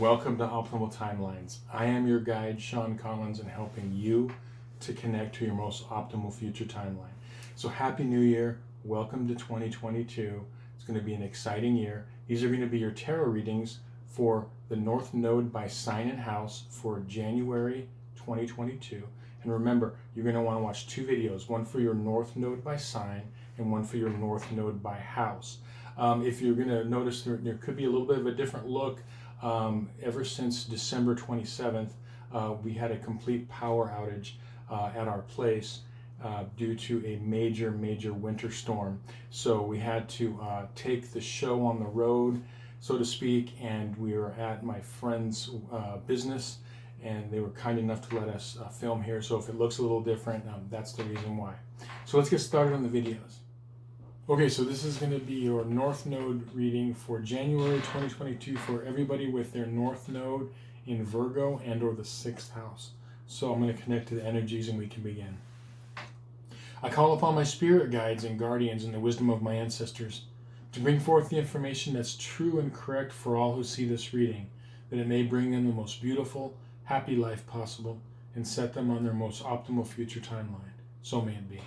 Welcome to Optimal Timelines. I am your guide, Sean Collins, in helping you to connect to your most optimal future timeline. So Happy New Year. Welcome to 2022. It's going to be an exciting year. These are going to be your tarot readings for the North Node by sign and house for January 2022. And remember, you're going to want to watch two videos, one for your North Node by sign and one for your North Node by house. If you're going to notice, there could be a little bit of a different look. Ever since December 27th, we had a complete power outage at our place due to a major winter storm. So we had to take the show on the road, so to speak, and we were at my friend's business, and they were kind enough to let us film here. So if it looks a little different, that's the reason why. So let's get started on the videos. Okay, so this is going to be your North Node reading for January 2022 for everybody with their North Node in Virgo and or the 6th house. So I'm going to connect to the energies and we can begin. I call upon my spirit guides and guardians and the wisdom of my ancestors to bring forth the information that's true and correct for all who see this reading, that it may bring them the most beautiful, happy life possible and set them on their most optimal future timeline. So may it be.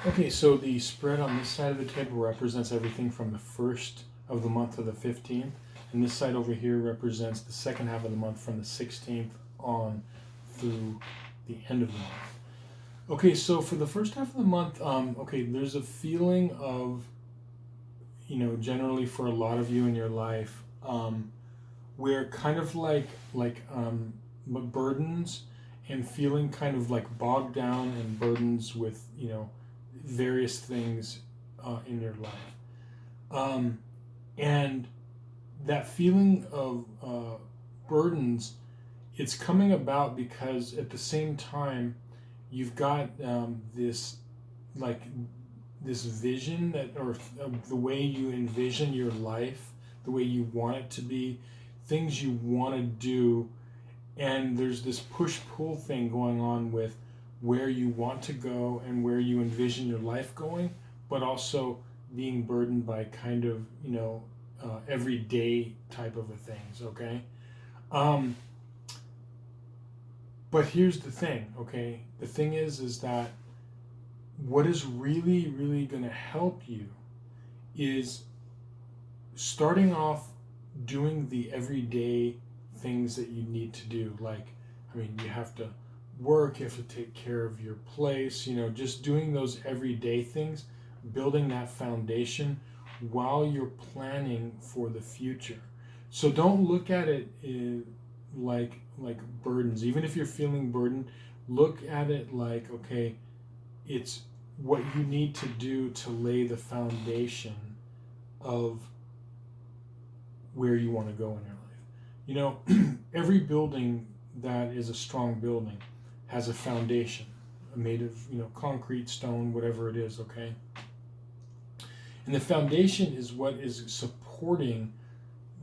Okay, so the spread on this side of the table represents everything from the 1st of the month to the 15th, and this side over here represents the second half of the month from the 16th on through the end of the month. Okay, so for the first half of the month, there's a feeling of, generally for a lot of you in your life, where kind of like burdens and feeling kind of like bogged down and burdens with, various things in your life. And that feeling of burdens, it's coming about because at the same time, you've got this vision that, or the way you envision your life, the way you want it to be, things you want to do, and there's this push-pull thing going on with where you want to go and where you envision your life going, but also being burdened by kind of, everyday type of a things, okay? But here's the thing, okay? The thing is that what is really going to help you is starting off doing the everyday things that you need to do. You have to work, you have to take care of your place, just doing those everyday things, building that foundation while you're planning for the future. So don't look at it like burdens. Even if you're feeling burdened, look at it like, okay, it's what you need to do to lay the foundation of where you want to go in your life. Every building that is a strong building has a foundation made of, concrete, stone, whatever it is, okay? And the foundation is what is supporting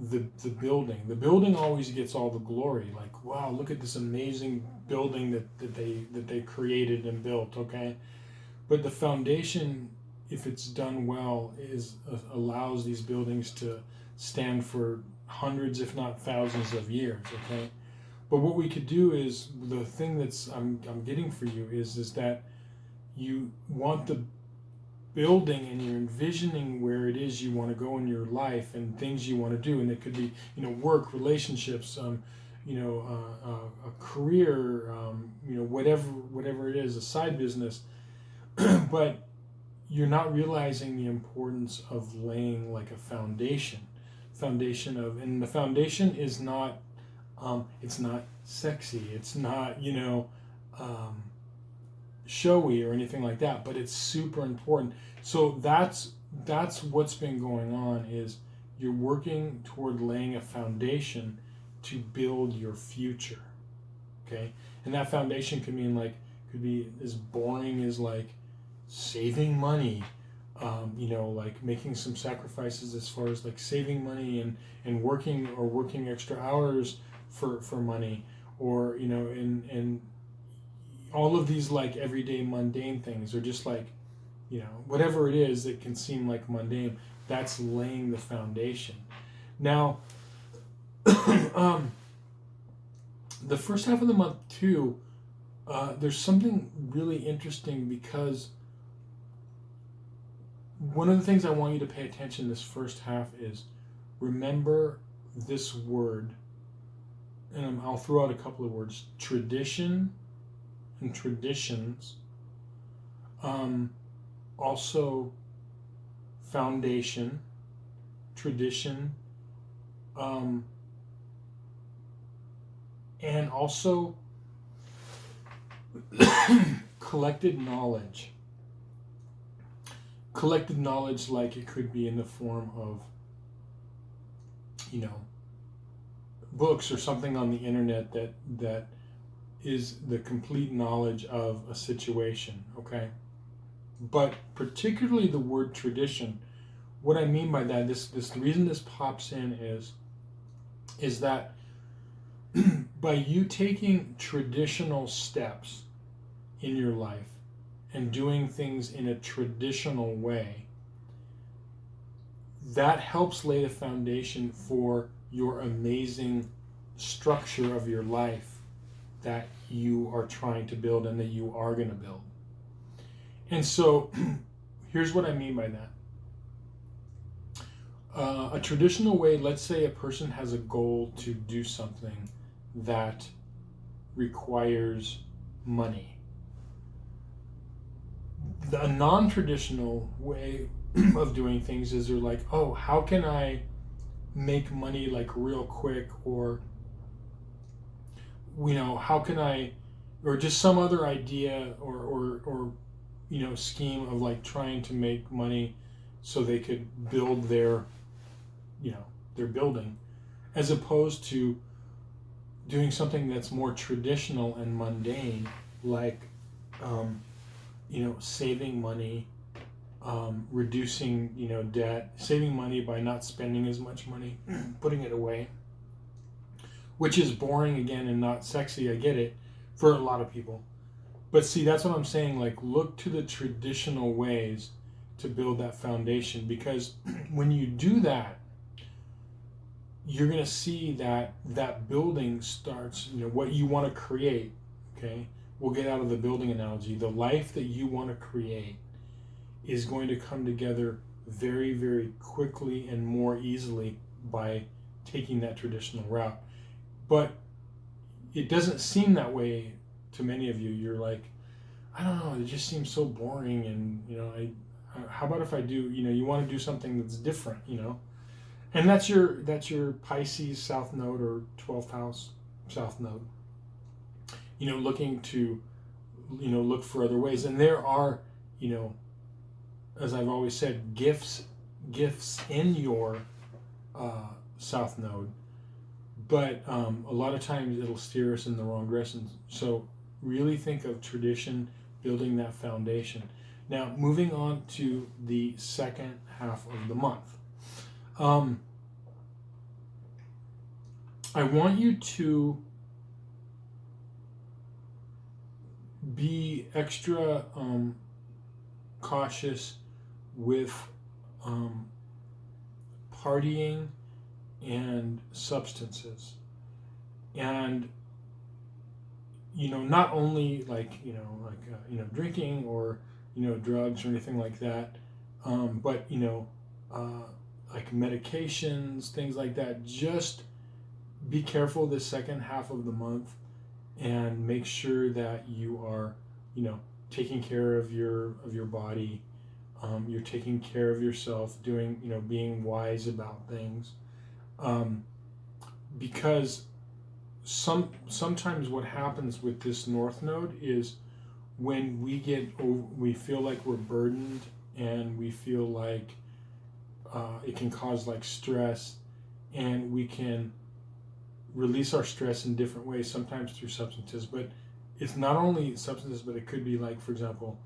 the building. The building always gets all the glory. Like, wow, look at this amazing building that they created and built. Okay, but the foundation, if it's done well, allows these buildings to stand for hundreds, if not thousands, of years. Okay, but what we could do is the thing that's I'm getting for you is that you want the building and you're envisioning where it is you want to go in your life and things you want to do, and it could be work, relationships, a career, whatever it is, a side business, but you're not realizing the importance of laying like a foundation and the foundation is not it's not sexy, it's not showy or anything like that, but it's super important. So that's what's been going on, is you're working toward laying a foundation to build your future. Okay, and that foundation could be as boring as like saving money, like making some sacrifices as far as like saving money and working extra hours for money, or and all of these like everyday mundane things, or just like whatever it is that can seem like mundane. That's laying the foundation. Now the first half of the month too, there's something really interesting, because one of the things I want you to pay attention this first half is, remember this word, and I'll throw out a couple of words: tradition and traditions, also foundation, tradition, and also collected knowledge. Collected knowledge, like it could be in the form of books or something on the internet that is the complete knowledge of a situation. Okay, but particularly the word tradition, what I mean by that, the reason this pops in is that by you taking traditional steps in your life and doing things in a traditional way, that helps lay the foundation for your amazing structure of your life that you are trying to build and that you are going to build. And so here's what I mean by that. A traditional way, let's say a person has a goal to do something that requires money. A non-traditional way of doing things is they're like, oh, how can I make money like real quick, or how can I, or just some other idea or scheme of like trying to make money so they could build their building, as opposed to doing something that's more traditional and mundane, like saving money, reducing debt, saving money by not spending as much money, putting it away, which is boring again and not sexy. I get it for a lot of people, but see, that's what I'm saying. Like, look to the traditional ways to build that foundation, because when you do that, you're going to see that building starts, what you want to create. Okay, we'll get out of the building analogy. The life that you want to create is going to come together very, very quickly and more easily by taking that traditional route. But it doesn't seem that way to many of you. You're like, I don't know, it just seems so boring, and how about if I do, you want to do something that's different, and that's your Pisces South Node or 12th house South Node, looking to look for other ways. And there are, as I've always said, gifts in your South Node, but a lot of times it'll steer us in the wrong direction. So really think of tradition, building that foundation. Now, moving on to the second half of the month. I want you to be extra cautious with partying and substances. And not only like drinking or drugs or anything like that, but uh, like medications, things like that. Just be careful this second half of the month, and make sure that you are taking care of your body. You're taking care of yourself, doing being wise about things, um, because sometimes what happens with this north node is when we feel like we're burdened, and we feel like it can cause like stress, and we can release our stress in different ways, sometimes through substances. But it's not only substances, but it could be like, for example,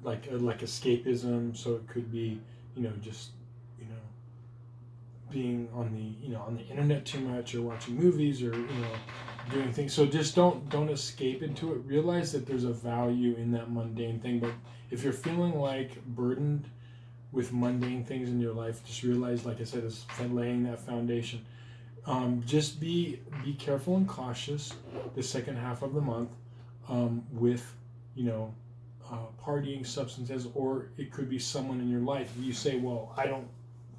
like escapism. So it could be just being on the internet too much, or watching movies, or doing things. So just don't escape into it. Realize that there's a value in that mundane thing. But if you're feeling like burdened with mundane things in your life, just realize, like I said, is laying that foundation. Just be careful and cautious the second half of the month, with partying, substances, or it could be someone in your life. You say, well, I don't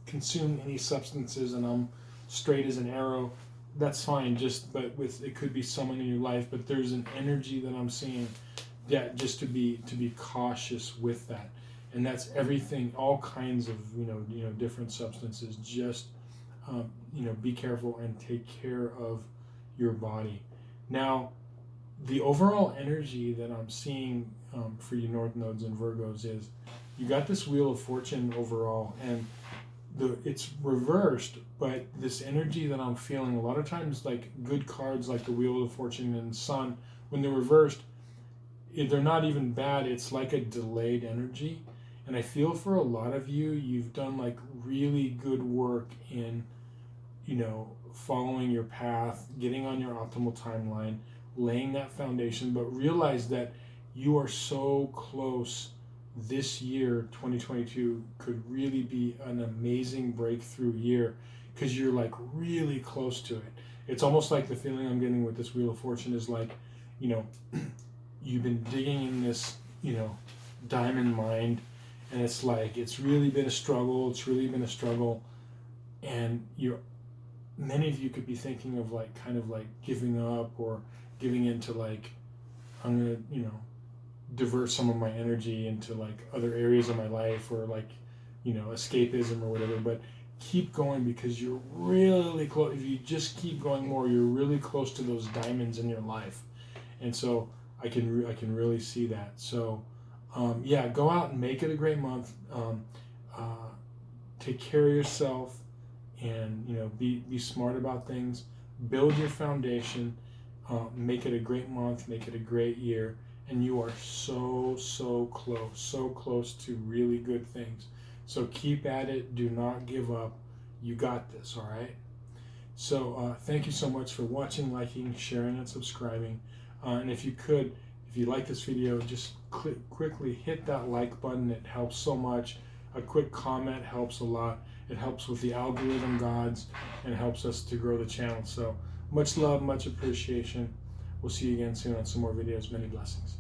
consume any substances and I'm straight as an arrow. That's fine. But it could be someone in your life. But there's an energy that I'm seeing, that just to be cautious with that. And that's everything, all kinds of different substances. Just be careful and take care of your body. Now, the overall energy that I'm seeing for you North Nodes and Virgos is, you got this Wheel of Fortune overall, and it's reversed, but this energy that I'm feeling, a lot of times, like good cards like the Wheel of Fortune and Sun, when they're reversed, they're not even bad. It's like a delayed energy. And I feel for a lot of you, you've done like really good work in following your path, getting on your optimal timeline, laying that foundation. But realize that you are so close. This year 2022 could really be an amazing breakthrough year, because you're like really close to it. It's almost like the feeling I'm getting with this Wheel of Fortune is like, you've been digging in this diamond mine, and it's like it's really been a struggle. And many of you could be thinking of like kind of like giving up, or giving into like, I'm gonna divert some of my energy into like other areas of my life, or like escapism or whatever. But keep going, because you're really close. If you just keep going more, you're really close to those diamonds in your life. And so I can really see that. So go out and make it a great month. Take care of yourself, and be smart about things. Build your foundation. Make it a great month. Make it a great year. And you are so close to really good things. So keep at it. Do not give up. You got this, all right? So thank you so much for watching, liking, sharing, and subscribing. And if you like this video, just quickly hit that like button. It helps so much. A quick comment helps a lot. It helps with the algorithm gods, and helps us to grow the channel. So much love, much appreciation. We'll see you again soon on some more videos. Many blessings.